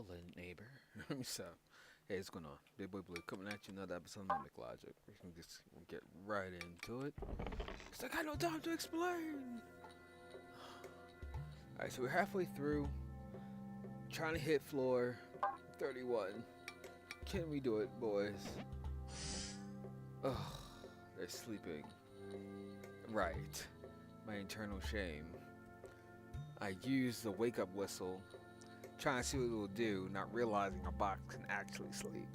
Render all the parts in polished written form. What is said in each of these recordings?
Hello, neighbor. So, hey, what's going on? Big Boy Blue coming at you another episode of Mimic Logic. We can just get right into it. Cause I got no time to explain. Alright, so we're halfway through. Trying to hit floor 31. Can we do it, boys? Ugh, they're sleeping. Right. My internal shame. I use the wake up whistle, trying to see what it will do, not realizing a box can actually sleep.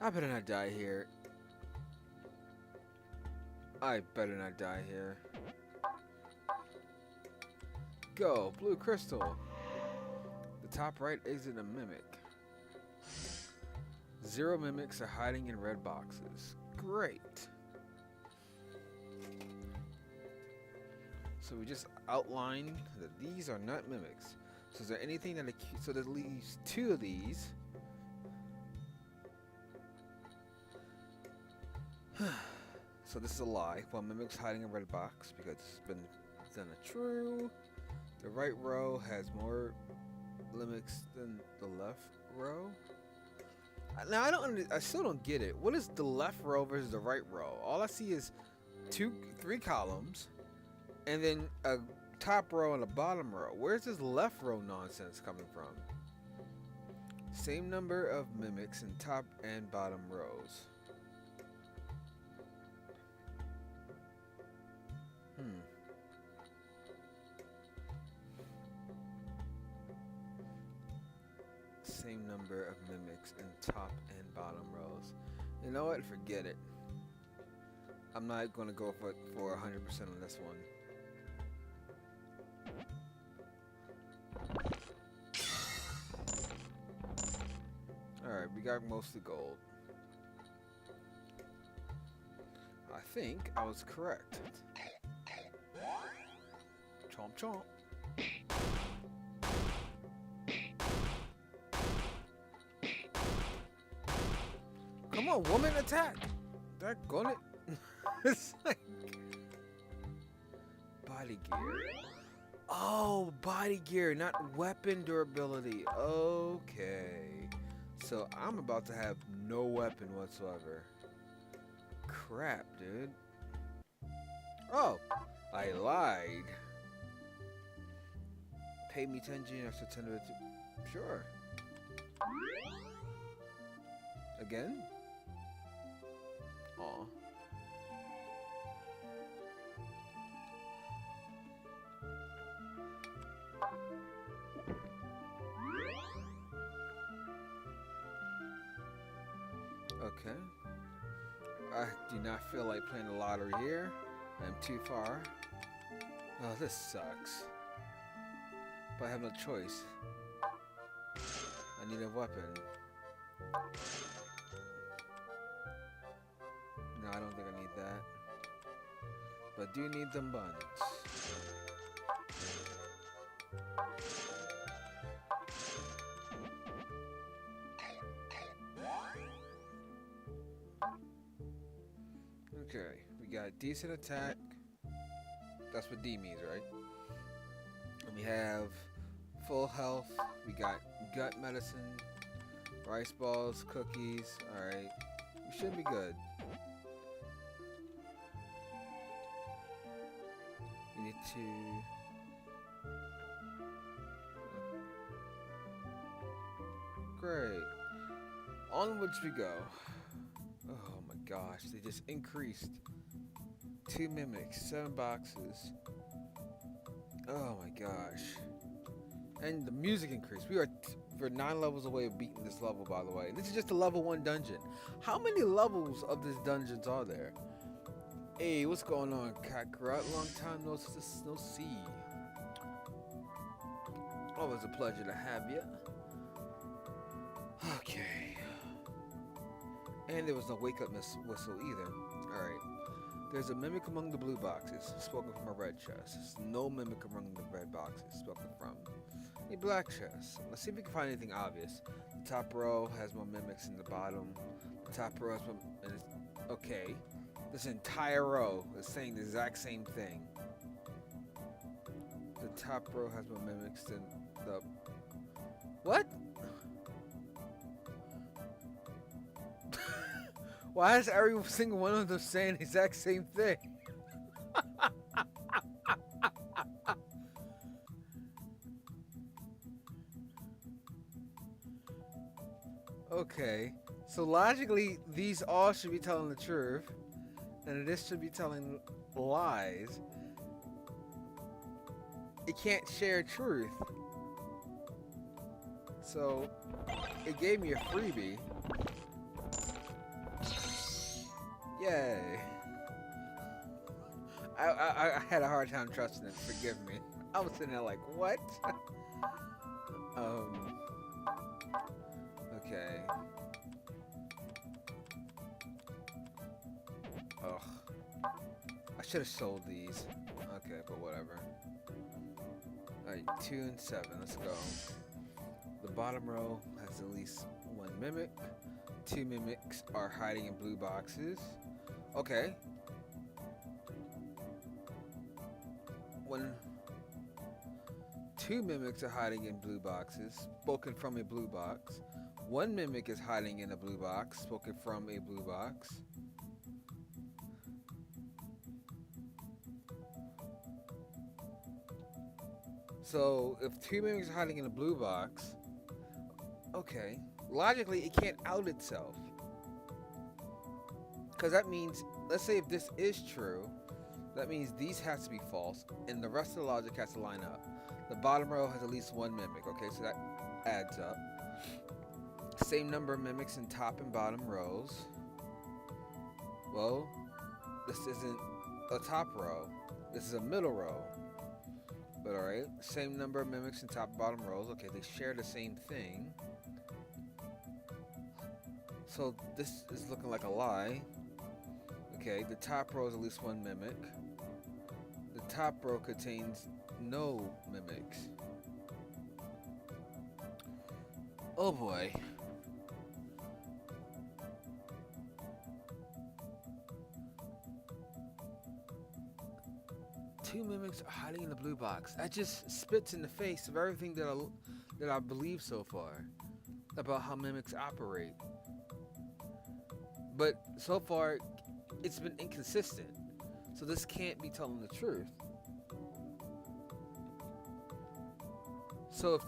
I better not die here. I better not die here. Go, blue crystal. The top right isn't a mimic. 0 mimics are hiding in red boxes. Great. So we just outlined that these are not mimics. So is there anything that so that leaves 2 of these? So this is a lie. Well, mimics hiding in red box because it's been done a true. The right row has more mimics than the left row. Now I still don't get it. What is the left row versus the right row? All I see is 3 columns, and then a top row and a bottom row. Where's this left row nonsense coming from? Same number of mimics in top and bottom rows. Same number of mimics in top and bottom rows. You know what? Forget it. I'm not gonna go for 100% on this one. Alright, we got most of the gold. I think I was correct. Chomp chomp. Come on, woman, attack! Daggone it. It's like body gear. Oh, body gear, not weapon durability. Okay. So I'm about to have no weapon whatsoever. Crap, dude. Oh, I lied. Pay me 10 G after 10 minutes. Sure. Again? Aw. Okay. I do not feel like playing the lottery here. I'm too far. Oh, this sucks. But I have no choice. I need a weapon. No, I don't think I need that. But I do need them buns. Okay, we got decent attack. That's what D means, right? And we have full health. We got gut medicine, rice balls, cookies. Alright, we should be good. We need to... Great. Onwards we go. Oh my gosh, they just increased. 2 mimics, 7 boxes. Oh my gosh. And the music increased. We're 9 levels away of beating this level, by the way. This is just a level 1 dungeon. How many levels of this dungeons are there? Hey, what's going on, Kakarot? Long time no see. Always a pleasure to have you. Okay. And there was no wake up whistle either. Alright. There's a mimic among the blue boxes, spoken from a red chest. No mimic among the red boxes, spoken from a black chest. Let's see if we can find anything obvious. The top row has more mimics than the bottom. The top row has more... Okay. This entire row is saying the exact same thing. The top row has more mimics than the... What? Why is every single one of them saying the exact same thing? Okay, so logically, these all should be telling the truth, and this should be telling lies. It can't share truth. So, it gave me a freebie. Yay. I had a hard time trusting it, forgive me. I was sitting there like, what? Okay. Ugh. I should have sold these. Okay, but whatever. Alright, 2 and 7, let's go. The bottom row has at least one mimic. 2 mimics are hiding in blue boxes. Okay. When 2 mimics are hiding in blue boxes, spoken from a blue box. 1 mimic is hiding in a blue box, spoken from a blue box. So, if 2 mimics are hiding in a blue box, okay, logically it can't out itself. Because that means, let's say if this is true, that means these have to be false, and the rest of the logic has to line up. The bottom row has at least 1 mimic, okay, so that adds up. Same number of mimics in top and bottom rows. Well, this isn't a top row, this is a middle row. But alright, same number of mimics in top and bottom rows. Okay, they share the same thing. So this is looking like a lie. Okay, the top row is at least 1 mimic. The top row contains no mimics. Oh boy. Two mimics are hiding in the blue box. That just spits in the face of everything that I believe so far about how mimics operate. But so far, it's been inconsistent. So this can't be telling the truth. So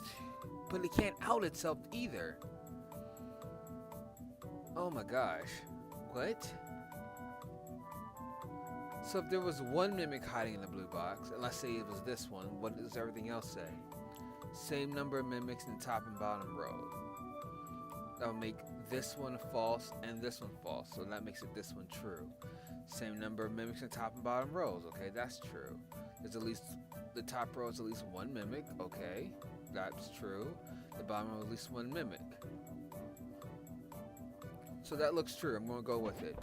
but it can't out itself either. Oh my gosh. What? So if there was 1 mimic hiding in the blue box, and let's say it was this one, what does everything else say? Same number of mimics in the top and bottom row. That would make this one false and this one false, so that makes it this one true. Same number of mimics in top and bottom rows, okay, that's true. There's at least, the top row is at least 1 mimic, okay, that's true. The bottom row is at least 1 mimic. So that looks true, I'm gonna go with it.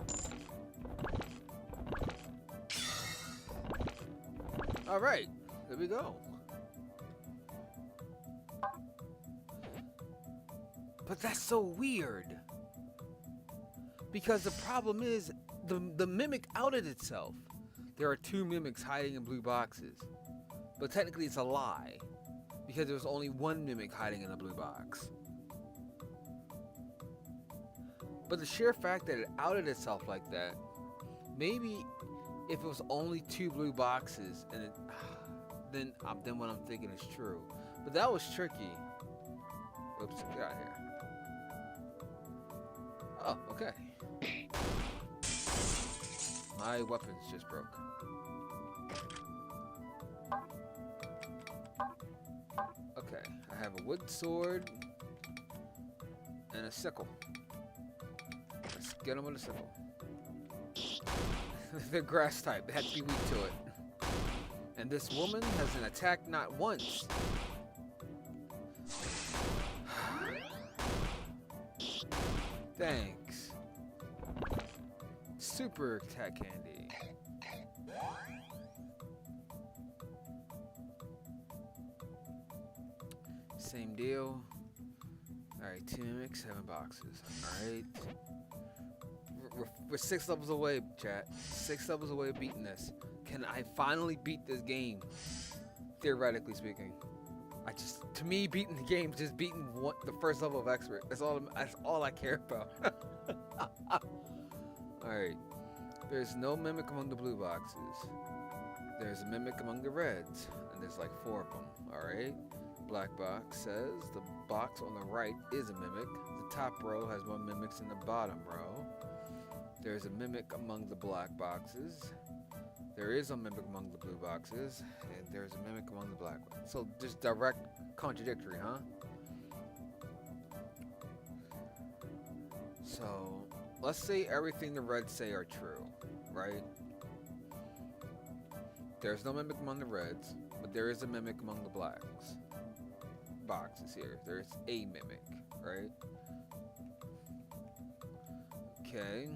Alright, there we go. But that's so weird. Because the problem is, the mimic outed itself. There are 2 mimics hiding in blue boxes. But technically it's a lie. Because there was only 1 mimic hiding in a blue box. But the sheer fact that it outed itself like that, maybe if it was only 2 blue boxes, and then what I'm thinking is true. But that was tricky. Oops, get out of here. Oh, okay. My weapons just broke. Okay, I have a wood sword and a sickle. Let's get them with a sickle. They're grass type, they have to be weak to it. And this woman has an attack not once. Thanks. Super attack candy. Same deal. Alright, 2 mimics, 7 boxes. Alright. We're 6 levels away, chat. 6 levels away of beating this. Can I finally beat this game? Theoretically speaking. To me, beating the game is just beating the first level of expert. That's all I care about. Alright. There's no mimic among the blue boxes. There's a mimic among the reds. And there's like 4 of them. Alright. Black box says the box on the right is a mimic. The top row has more mimics than the bottom row. There's a mimic among the black boxes. There is a mimic among the blue boxes. And there's a mimic among the black ones. So just direct contradictory, huh? So let's say everything the reds say are true, right? There's no mimic among the reds, but there is a mimic among the blacks. Boxes here. There's a mimic, right? Okay.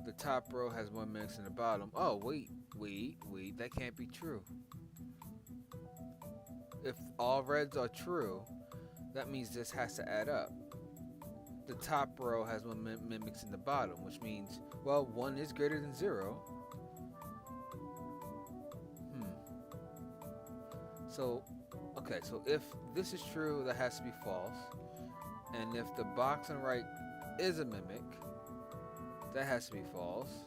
The top row has more mimics than the bottom. Oh, wait. That can't be true. If all reds are true, that means this has to add up. The top row has more mimics than the bottom, which means, well, 1 is greater than 0. So, okay, so if this is true, that has to be false. And if the box on the right is a mimic, that has to be false.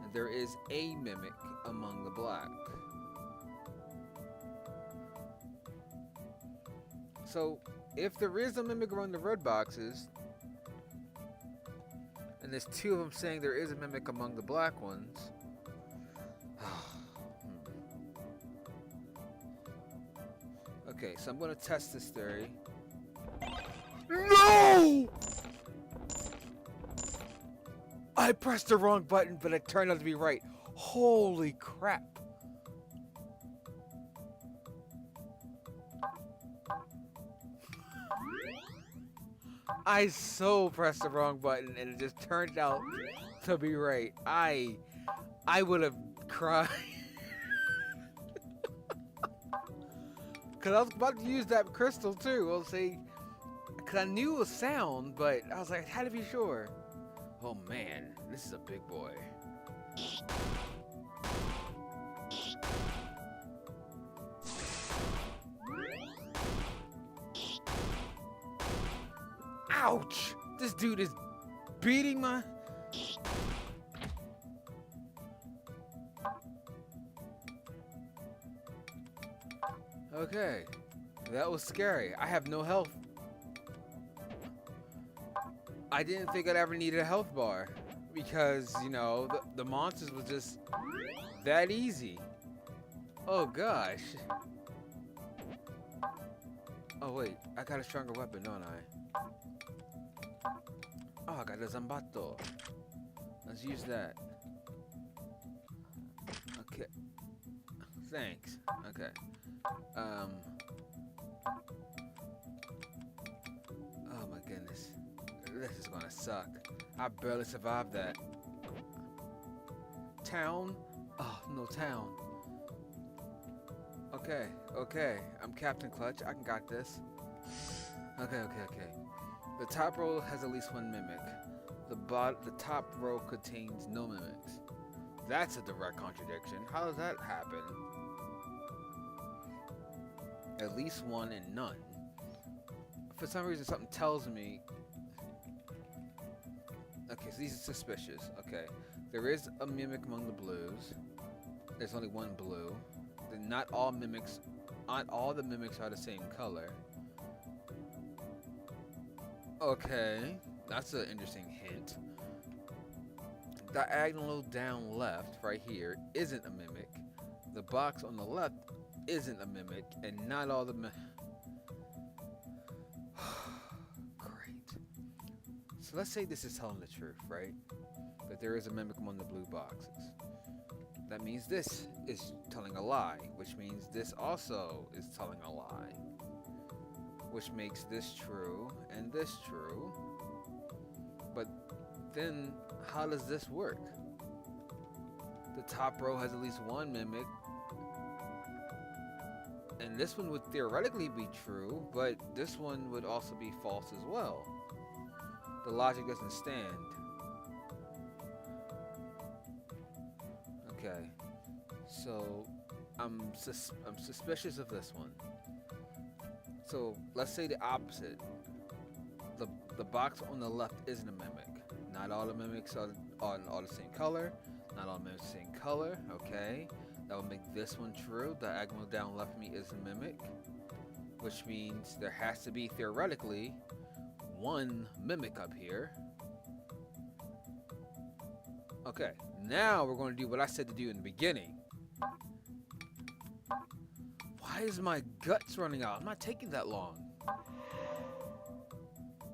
And there is a mimic among the black. So, if there is a mimic among the red boxes, and there's 2 of them saying there is a mimic among the black ones, okay, so I'm going to test this theory. No! I pressed the wrong button, but it turned out to be right. Holy crap. I so pressed the wrong button and it just turned out to be right. I would have cried. Cause I was about to use that crystal too. We'll see. Cause I knew it was sound, but I was like, I had to be sure. Oh man, this is a big boy. Ouch! This dude is beating my... Okay, that was scary. I have no health. I didn't think I'd ever need a health bar because, you know, the monsters was just that easy. Oh gosh. Oh wait, I got a stronger weapon, don't I? Oh, I got a Zambato. Let's use that. Okay. Thanks. Okay. Oh my goodness. This is gonna suck. I barely survived that. Town? Oh, no town. Okay, okay. I'm Captain Clutch. I can got this. Okay. The top row has at least 1 mimic. The top row contains no mimics. That's a direct contradiction. How does that happen? At least 1 and none. For some reason, something tells me... Okay, so these are suspicious. Okay. There is a mimic among the blues. There's only 1 blue. Not all the mimics are the same color. Okay, that's an interesting hint. Diagonal down left, right here, isn't a mimic. The box on the left isn't a mimic, and not all the Great. So let's say this is telling the truth, right? That there is a mimic among the blue boxes. That means this is telling a lie, which means this also is telling a lie. Which makes this true and this true. But then, how does this work? The top row has at least 1 mimic. And this one would theoretically be true, but this one would also be false as well. The logic doesn't stand. Okay. So, I'm suspicious of this one. So let's say the opposite. The box on the left isn't a mimic. not all the mimics are all the same color. Not all mimics the same color. Okay. That will make this one true. Diagonal down left of me is a mimic, which means there has to be theoretically one mimic up here. Okay, now we're going to do what I said to do in the beginning. Why is my guts running out? I'm not taking that long.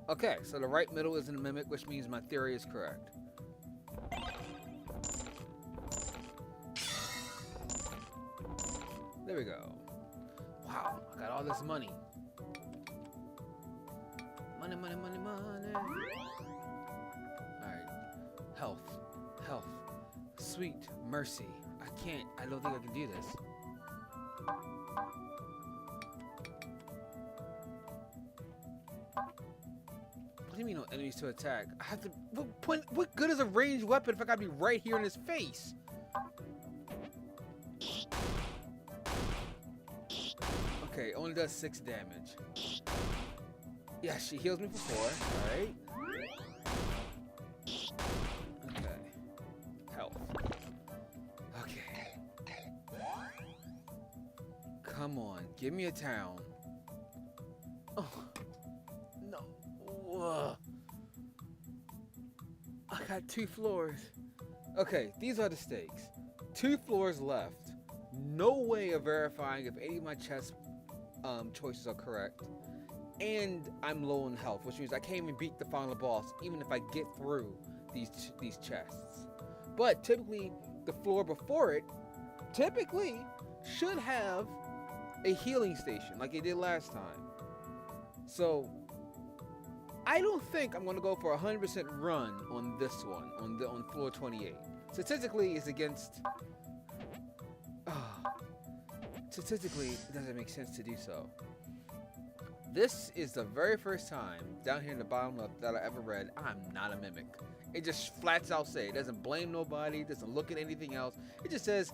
Okay, so the right middle isn't a mimic, which means my theory is correct. There we go. Wow, I got all this money. Money, money, money, money. Alright. Health. Health. Sweet mercy. I don't think I can do this. What do you mean no enemies to attack? I have to... What good is a ranged weapon if I gotta be right here in his face? Okay, only does 6 damage. Yeah, she heals me for 4. Alright. Okay. Health. Okay. Come on, give me a town. Oh. No. Ugh. I got 2 floors. Okay, these are the stakes. 2 floors left. No way of verifying if any of my chess choices are correct. And I'm low in health, which means I can't even beat the final boss, even if I get through these chests. But typically, the floor before it, typically, should have a healing station, like it did last time. So, I don't think I'm going to go for a 100% run on this one, on floor 28. Statistically, it's against... statistically, it doesn't make sense to do so. This is the very first time down here in the bottom left that I ever read, I'm not a mimic. It just flats out say, it doesn't blame nobody, doesn't look at anything else. It just says,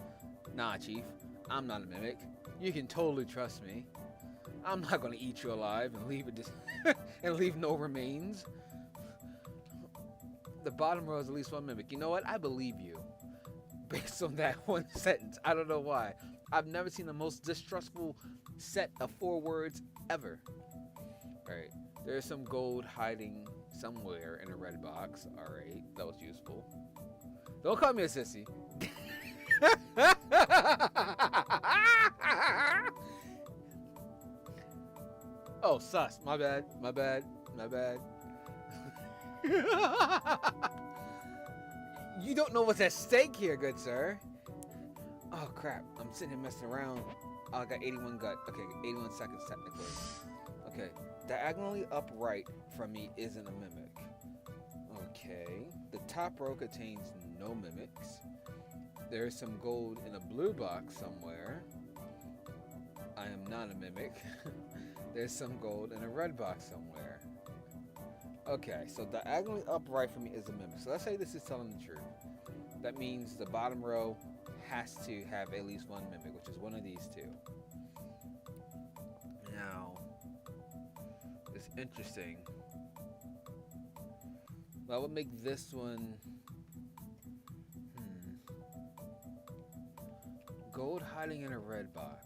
nah, Chief, I'm not a mimic. You can totally trust me. I'm not gonna eat you alive and leave it and leave no remains. The bottom row is at least one mimic. You know what? I believe you. Based on that one sentence. I don't know why. I've never seen the most distrustful set of 4 words ever. Alright. There's some gold hiding somewhere in a red box. Alright. That was useful. Don't call me a sissy. Oh, sus. My bad. My bad. My bad. You don't know what's at stake here, good sir. Oh, crap. I'm sitting here messing around. Oh, I got 81 gut. Okay, 81 seconds technically. Okay. Diagonally upright from me isn't a mimic. Okay. The top row contains no mimics. There's some gold in a blue box somewhere. I am not a mimic. There's some gold in a red box somewhere. Okay, so diagonally upright for me is a mimic. So let's say this is telling the truth. That means the bottom row has to have at least one mimic, which is one of these 2. Now, it's interesting. Well, I would make this one... Gold hiding in a red box.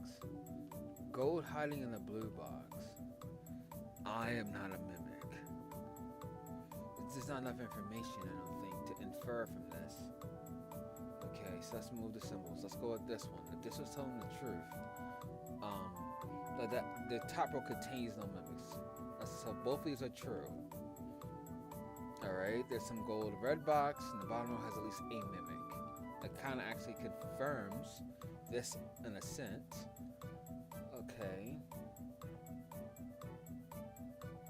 Gold hiding in a blue box. I am not a mimic. There's not enough information, I don't think, to infer from this. Okay, so let's move the symbols. Let's go with this one. If this was telling the truth, the top row contains no mimics. So both of these are true. Alright, there's some gold red box, and the bottom row has at least a mimic. That kind of actually confirms this in a sense. Okay.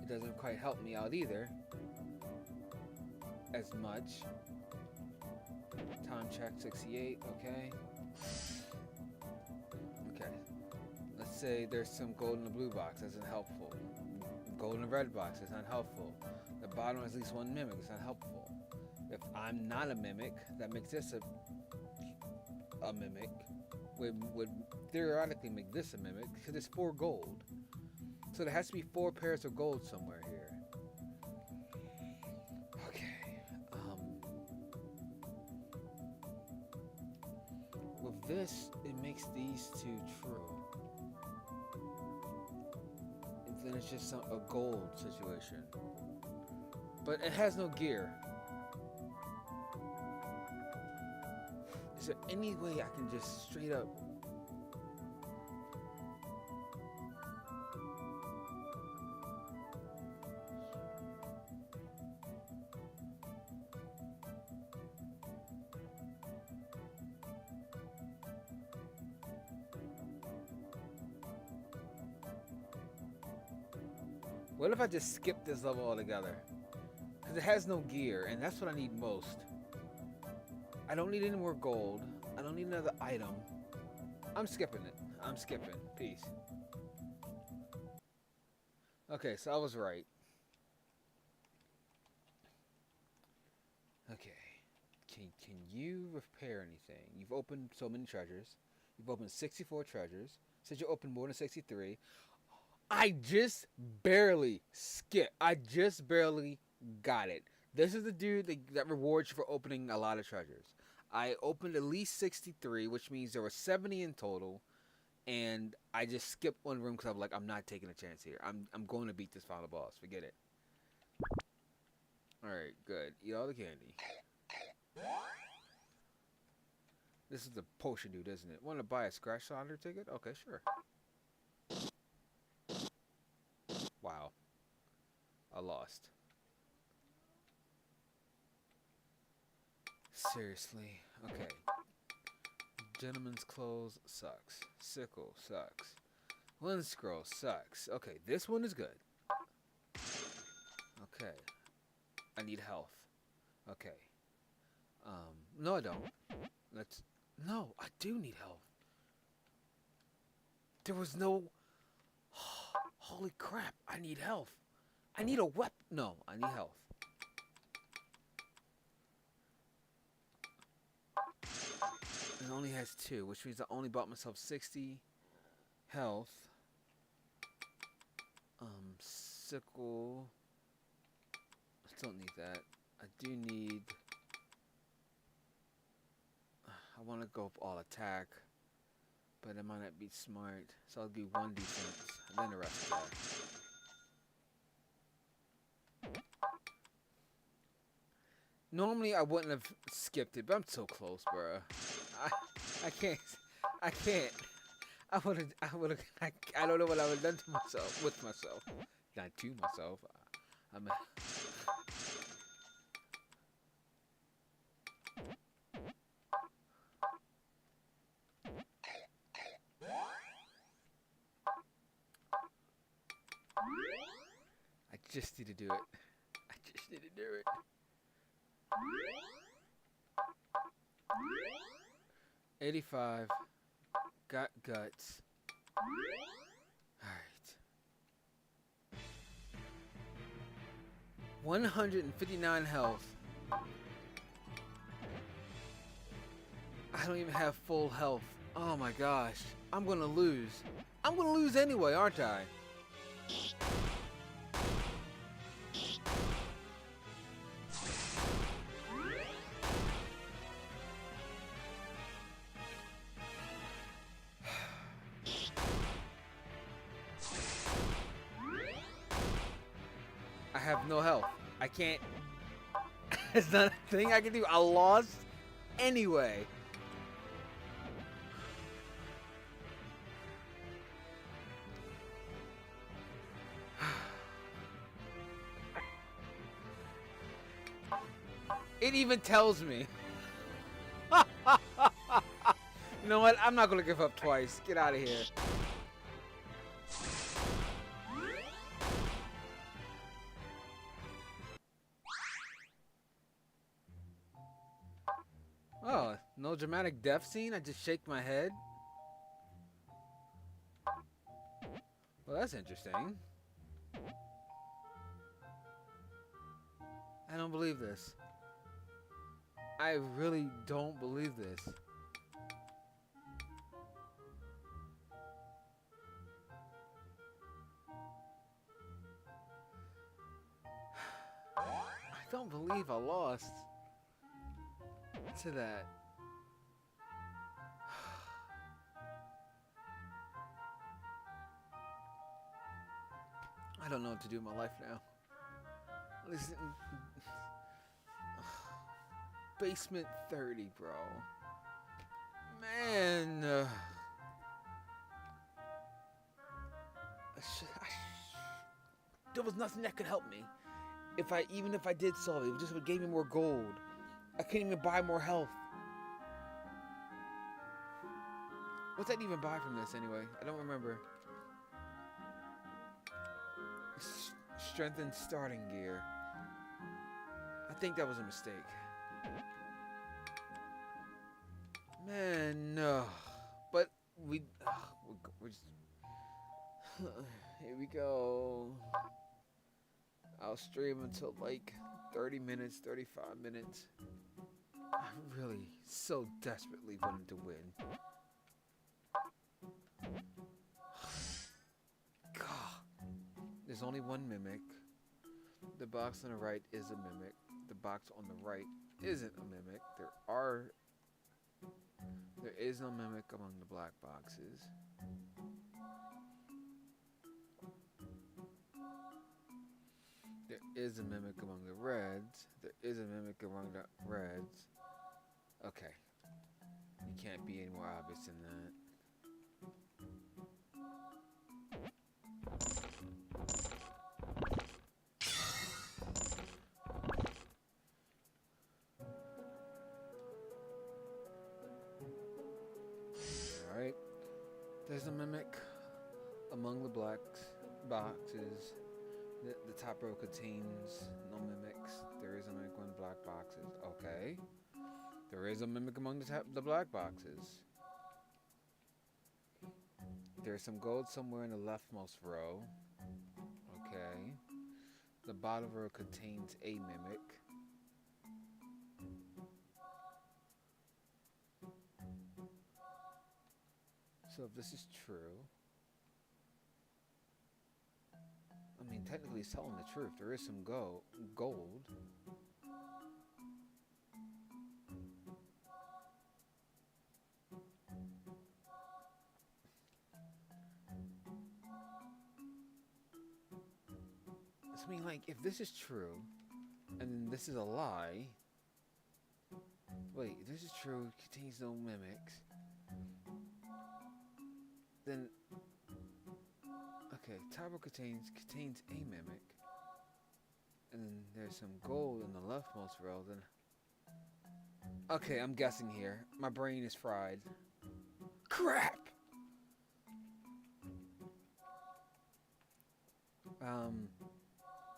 It doesn't quite help me out either. As much. Time check 68, okay. Okay. Let's say there's some gold in the blue box, that's not helpful. Gold in the red box, that's not helpful. The bottom has at least one mimic, it's not helpful. If I'm not a mimic, that makes this a mimic. Would theoretically make this a mimic, because it's 4 gold. So there has to be 4 pairs of gold somewhere here. Okay. this, it makes these two true. And then it's just a gold situation. But it has no gear. Is there any way I can just straight up... What if I just skip this level altogether? Because it has no gear, and that's what I need most. I don't need any more gold. I don't need another item. I'm skipping it. I'm skipping. Peace. Okay, so I was right. Okay. Can you repair anything? You've opened so many treasures. You've opened 64 treasures. Said you opened more than 63. I just barely skipped. I just barely got it. This is the dude that rewards you for opening a lot of treasures. I opened at least 63, which means there were 70 in total, and I just skipped one room because I'm like, I'm not taking a chance here. I'm going to beat this final boss. Forget it. All right, good. Eat all the candy. This is the potion dude, isn't it? Want to buy a scratch sounder ticket? Okay, sure. Wow. I lost. Seriously. Okay. Gentleman's clothes sucks. Sickle sucks. Wind scroll sucks. Okay, this one is good. Okay. I need health. Okay. No I don't. No, I do need health. There was no... Holy crap, I need health. I need a weapon. No, I need health. It only has 2, which means I only bought myself 60 health. Sickle. I still need that. I do need... I want to go all attack, but it might not be smart. So I'll do 1 defense, and then the rest of that. Normally I wouldn't have skipped it, but I'm so close, bruh. I can't. I don't know what I would have done to myself, with myself. Not to myself. I just need to do it. I just need to do it. $85. Got guts. Alright. 159 health. I don't even have full health. Oh my gosh. I'm gonna lose. I'm gonna lose anyway, aren't I? I have no health. I can't. It's not a thing I can do. I lost anyway. It even tells me. You know what? I'm not gonna give up twice. Get out of here. Oh, no dramatic death scene? I just shake my head? Well, that's interesting. I don't believe this. I really don't believe this. I don't believe I lost to that. I don't know what to do in my life now. Listen, basement 30, bro. Man, there was nothing that could help me. Even if I did solve it, it just would give me more gold. I couldn't even buy more health. What's that even buy from this anyway? I don't remember. Strengthened starting gear. I think that was a mistake. Man, no. But we're just... Here we go. I'll stream until like 30 minutes, 35 minutes. I really so desperately wanted to win. God. There's only one mimic. The box on the right is a mimic. The box on the right isn't a mimic. There is no mimic among the black boxes. There is a mimic among the reds. There is a mimic among the reds. Okay. You can't be any more obvious than that. Alright. There's a mimic among the black boxes. The top row contains no mimics. There is a mimic among the black boxes. Okay. There is a mimic among the black boxes. There's some gold somewhere in the leftmost row. Okay. The bottom row contains a mimic. So if this is true, I mean, technically it's telling the truth. There is some gold. I mean, like, if this is true, and then this is a lie. Wait, if this is true, it contains no mimics. Then, okay, Tyro contains a mimic. And then there's some gold in the leftmost row, then... Okay, I'm guessing here. My brain is fried. Crap!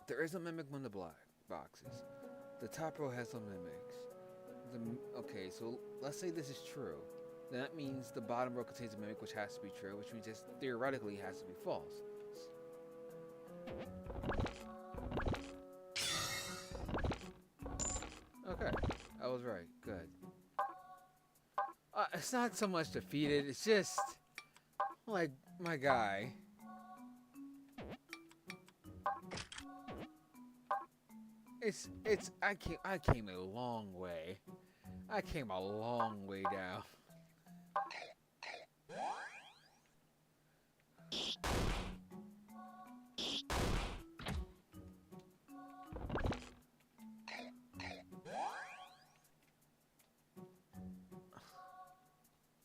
There is a mimic among the black boxes. The top row has no mimics. Okay, so let's say this is true. Then that means the bottom row contains a mimic, which has to be true, which means this theoretically has to be false. Okay, I was right. Good. It's not so much defeated, it's just like my guy. I came a long way. I came a long way down.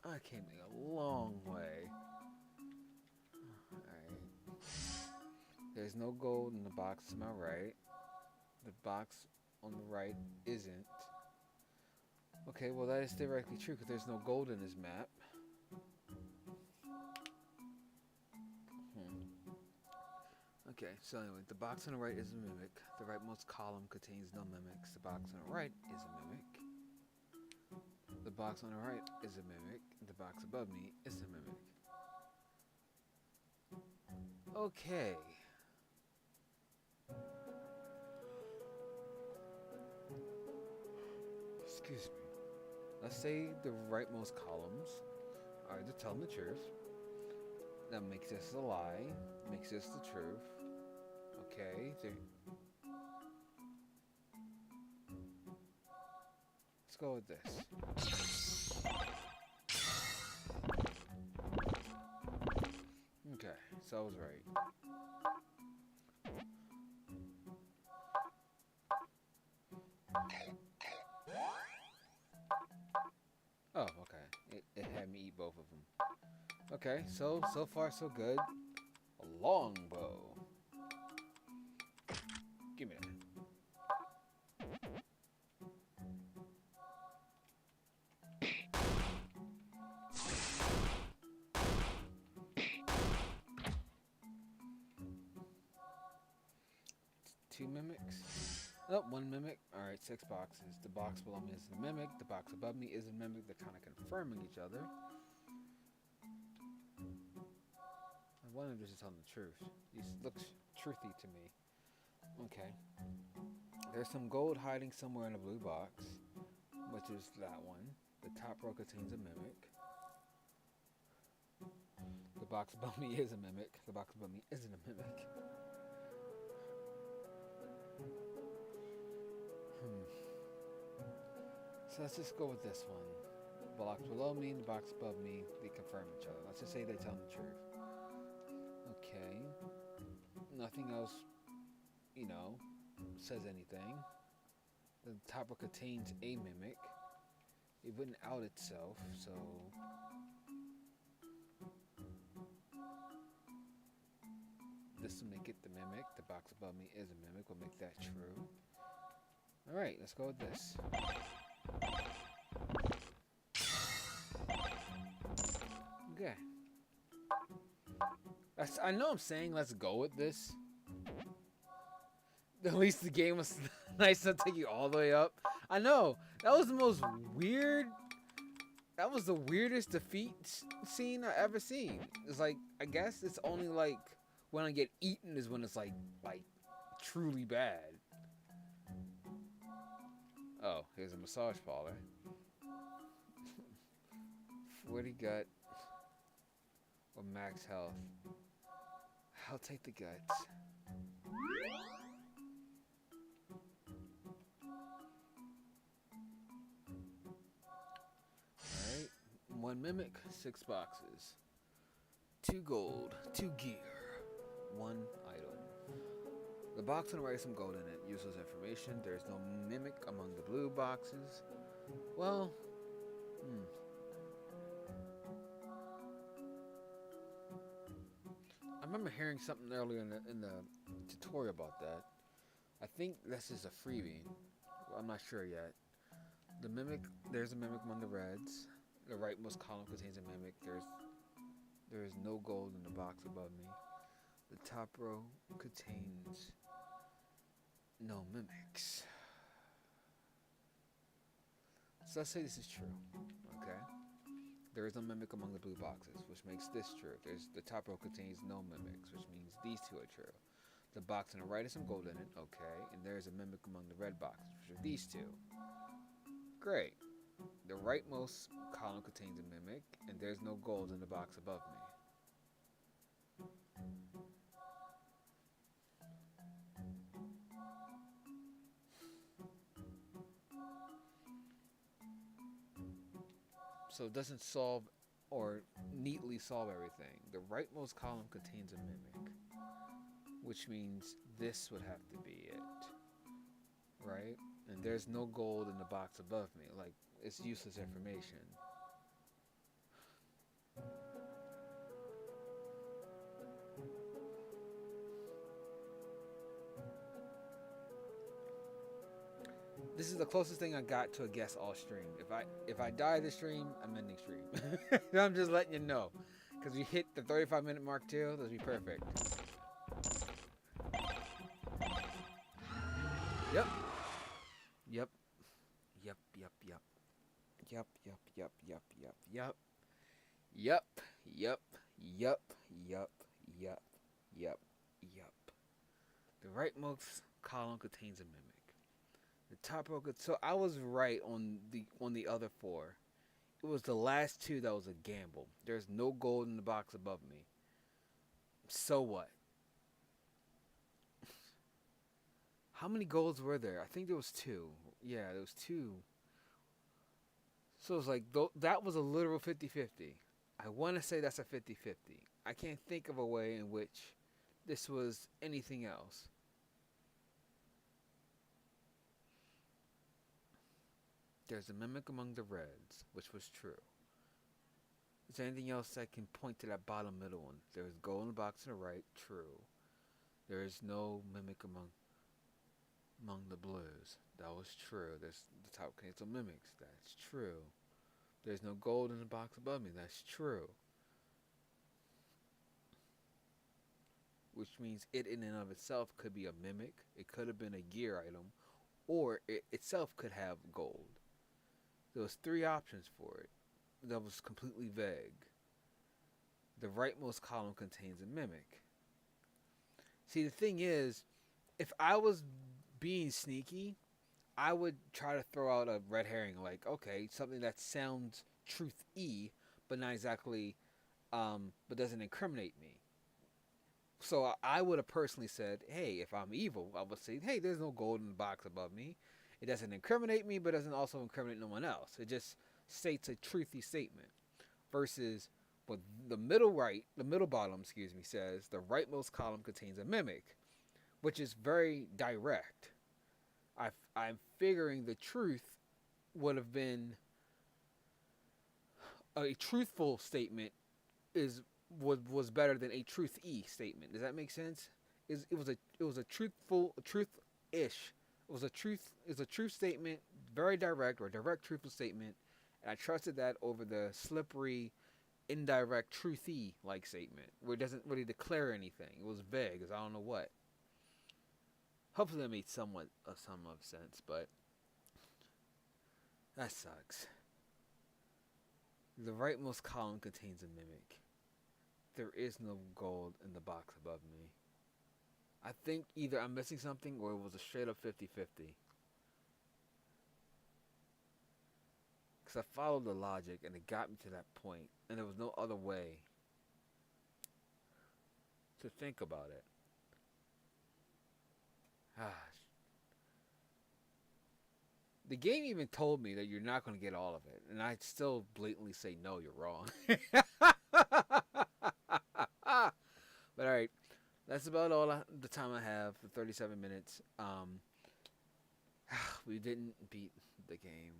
I came a long way. Alright. There's no gold in the box to my right. The box on the right isn't. Okay, well that is theoretically true because there's no gold in this map. Okay, so anyway, the box on the right is a mimic. The rightmost column contains no mimics. The box on the right is a mimic. The box on the right is a mimic. The box above me is a mimic. Okay. Excuse me. Let's say the rightmost columns are either telling the truth. That makes this a lie. Makes this the truth. Okay. Let's go with this. Okay, so I was right. it had me eat both of them. Okay, so far so good. A longbow. Give me that. 2 mimics. Oh, 1 mimic. Alright, 6 boxes. The box below me is a mimic. The box above me is a mimic. They're kind of confirming each other. I wonder if this is telling the truth. This looks truthy to me. Okay. There's some gold hiding somewhere in a blue box, which is that one. The top row contains a mimic. The box above me is a mimic. The box above me isn't a mimic. So let's just go with this one. The box below me and the box above me, they confirm each other. Let's just say they tell the truth. Okay. Nothing else, says anything. The top row contains a mimic. It wouldn't out itself, so this will make it the mimic. The box above me is a mimic. We'll make that true. Alright, let's go with this. Okay. I know I'm saying let's go with this. At least the game was nice enough to take you all the way up. I know. That was the most weird. That was the weirdest defeat scene I ever seen. It's like, I guess it's only like when I get eaten is when it's like truly bad. Oh, here's a massage parlor. 40 gut or max health. I'll take the guts. Alright, 1 mimic, 6 boxes. 2 gold, 2 gear, 1 item. The box on the right has some gold in it. Useless information. There's no mimic among the blue boxes. Well, I remember hearing something earlier in the tutorial about that. I think this is a freebie. Well, I'm not sure yet. The mimic, there's a mimic among the reds. The rightmost column contains a mimic. There is no gold in the box above me. The top row contains no mimics. So let's say this is true. Okay. There is no mimic among the blue boxes, which makes this true. The top row contains no mimics, which means these two are true. The box on the right has some gold in it, okay, and there is a mimic among the red boxes, which are these two. Great. The rightmost column contains a mimic, and there's no gold in the box above me. So it doesn't solve or neatly solve everything. The rightmost column contains a mimic, which means this would have to be it, right? And there's no gold in the box above me. Like, it's useless information. This is the closest thing I got to a guess all stream. If I die this stream, I'm ending stream. I'm just letting you know, because we hit the 35-minute mark too. That'll be perfect. Yep. Yep. Yep. Yep. Yep. Yep. Yep. Yep. Yep. Yep. Yep. Yep. Yep. Yep. Yep. Yep. Yep. Yep. The rightmost column contains a mimic. The top row could, so I was right on the other 4. It was the last 2 that was a gamble. There's no gold in the box above me. So what? How many golds were there? I think there was 2. Yeah, there was 2. So it was like that was a literal 50-50. I want to say that's a 50-50. I can't think of a way in which this was anything else. There's a mimic among the reds, which was true. Is there anything else that can point to that bottom middle one? There is gold in the box to the right. True. There is no mimic among the blues. That was true. There's the top contains some mimics. That's true. There's no gold in the box above me. That's true. Which means it in and of itself could be a mimic. It could have been a gear item, or it itself could have gold. There was three options for it. That was completely vague. The rightmost column contains a mimic. See, the thing is, if I was being sneaky, I would try to throw out a red herring, like, okay, something that sounds truth y, but not exactly, but doesn't incriminate me. So I would have personally said, hey, if I'm evil, I would say, hey, there's no gold in the box above me. It doesn't incriminate me, but doesn't also incriminate no one else. It just states a truthy statement. Versus what the middle right, the middle bottom, excuse me, says the rightmost column contains a mimic, which is very direct. I'm figuring the truth would have been a truthful statement is was better than a truth e statement. Does that make sense? It was a truthful truth ish. It was a truth statement, very direct or direct truthful statement, and I trusted that over the slippery indirect truthy like statement where it doesn't really declare anything. It was vague as I don't know what. Hopefully that made somewhat of some of sense, but that sucks. The rightmost column contains a mimic. There is no gold in the box above me. I think either I'm missing something or it was a straight up 50-50. Because I followed the logic and it got me to that point, and there was no other way to think about it. The game even told me that you're not going to get all of it, and I still blatantly say, no, you're wrong. But alright, that's about all the time I have, the 37 minutes. We didn't beat the game.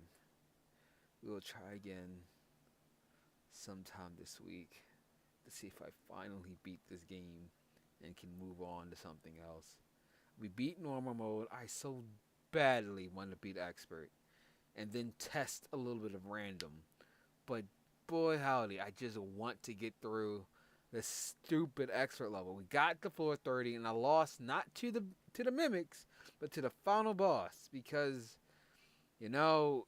We will try again sometime this week to see if I finally beat this game and can move on to something else. We beat normal mode. I so badly want to beat expert and then test a little bit of random. But boy howdy, I just want to get through this stupid expert level. We got to floor 30 and I lost not to the mimics, but to the final boss because you know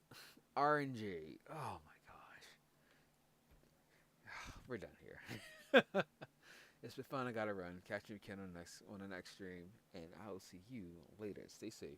RNG. Oh my gosh. We're done here. It's been fun. I gotta run. Catch you again on the next stream, and I will see you later. Stay safe.